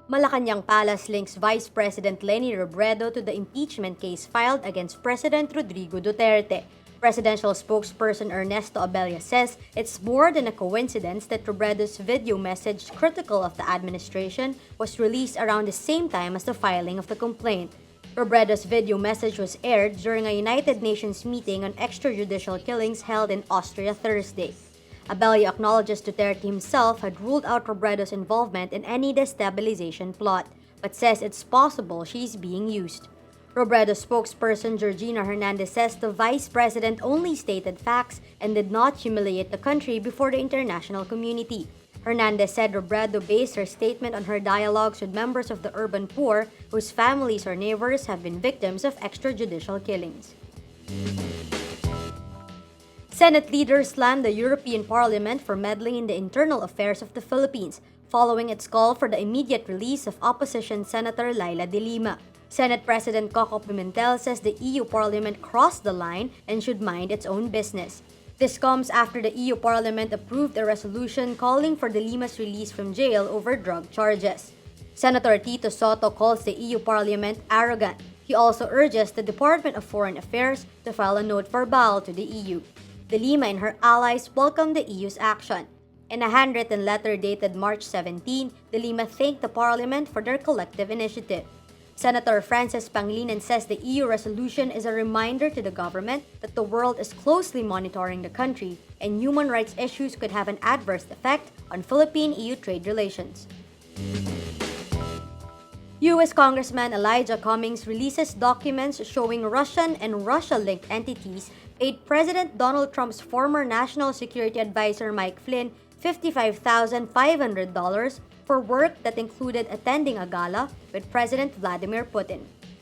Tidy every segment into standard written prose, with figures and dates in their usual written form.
Malacañang Palace links Vice President Leni Robredo to the impeachment case filed against President Rodrigo Duterte. Presidential spokesperson Ernesto Abella says it's more than a coincidence that Robredo's video message critical of the administration was released around the same time as the filing of the complaint. Robredo's video message was aired during a United Nations meeting on extrajudicial killings held in Austria Thursday. Abella acknowledges Duterte himself had ruled out Robredo's involvement in any destabilization plot, but says it's possible she's being used. Robredo's spokesperson Georgina Hernandez says the vice president only stated facts and did not humiliate the country before the international community. Hernandez said Robredo based her statement on her dialogues with members of the urban poor whose families or neighbors have been victims of extrajudicial killings. Senate leaders slammed the European Parliament for meddling in the internal affairs of the Philippines, following its call for the immediate release of opposition Senator Laila de Lima. Senate President Coco Pimentel says the EU Parliament crossed the line and should mind its own business. This comes after the EU Parliament approved a resolution calling for de Lima's release from jail over drug charges. Senator Tito Soto calls the EU Parliament arrogant. He also urges the Department of Foreign Affairs to file a note verbal to the EU. De Lima and her allies welcomed the EU's action. In a handwritten letter dated March 17, De Lima thanked the Parliament for their collective initiative. Senator Francis Pangilinan says the EU resolution is a reminder to the government that the world is closely monitoring the country and human rights issues could have an adverse effect on Philippine-EU trade relations. U.S. Congressman Elijah Cummings releases documents showing Russian and Russia-linked entities paid President Donald Trump's former National Security Advisor Mike Flynn $55,500 for work that included attending a gala with President Vladimir Putin.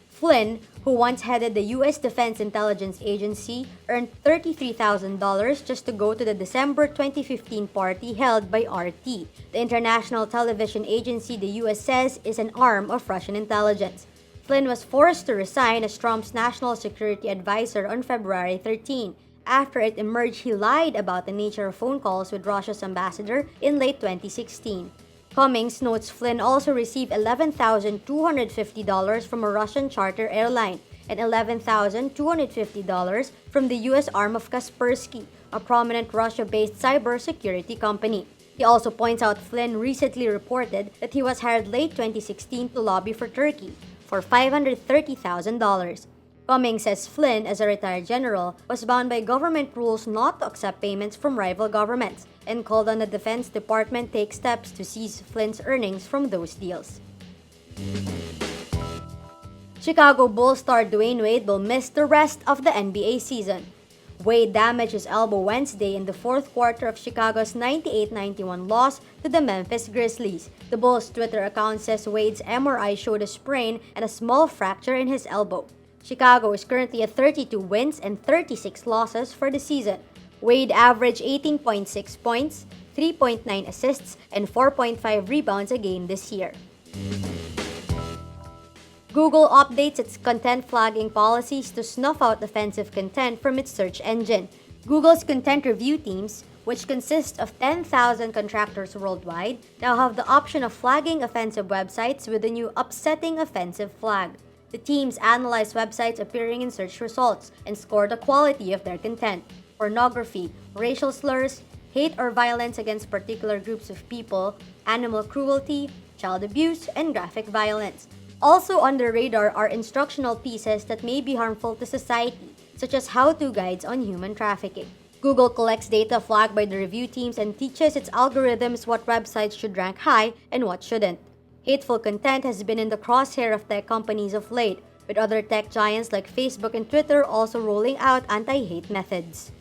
Flynn, who once headed the U.S. Defense Intelligence Agency, earned $33,000 just to go to the December 2015 party held by RT, the international television agency the U.S. says is an arm of Russian intelligence. Flynn was forced to resign as Trump's national security advisor on February 13, after it emerged he lied about the nature of phone calls with Russia's ambassador in late 2016. Cummings notes Flynn also received $11,250 from a Russian charter airline and $11,250 from the U.S. arm of Kaspersky, a prominent Russia-based cybersecurity company. He also points out Flynn recently reported that he was hired late 2016 to lobby for Turkey for $530,000. Cummings says Flynn, as a retired general, was bound by government rules not to accept payments from rival governments and called on the Defense Department to take steps to seize Flynn's earnings from those deals. Chicago Bulls star Dwyane Wade will miss the rest of the NBA season. Wade damaged his elbow Wednesday in the fourth quarter of Chicago's 98-91 loss to the Memphis Grizzlies. The Bulls' Twitter account says Wade's MRI showed a sprain and a small fracture in his elbow. Chicago is currently at 32 wins and 36 losses for the season. Wade averaged 18.6 points, 3.9 assists, and 4.5 rebounds a game this year. Google updates its content flagging policies to snuff out offensive content from its search engine. Google's content review teams, which consist of 10,000 contractors worldwide, now have the option of flagging offensive websites with the new upsetting offensive flag. The teams analyze websites appearing in search results and score the quality of their content. Pornography, racial slurs, hate or violence against particular groups of people, animal cruelty, child abuse, and graphic violence. Also on the radar are instructional pieces that may be harmful to society, such as how-to guides on human trafficking. Google collects data flagged by the review teams and teaches its algorithms what websites should rank high and what shouldn't. Hateful content has been in the crosshair of tech companies of late, with other tech giants like Facebook and Twitter also rolling out anti-hate methods.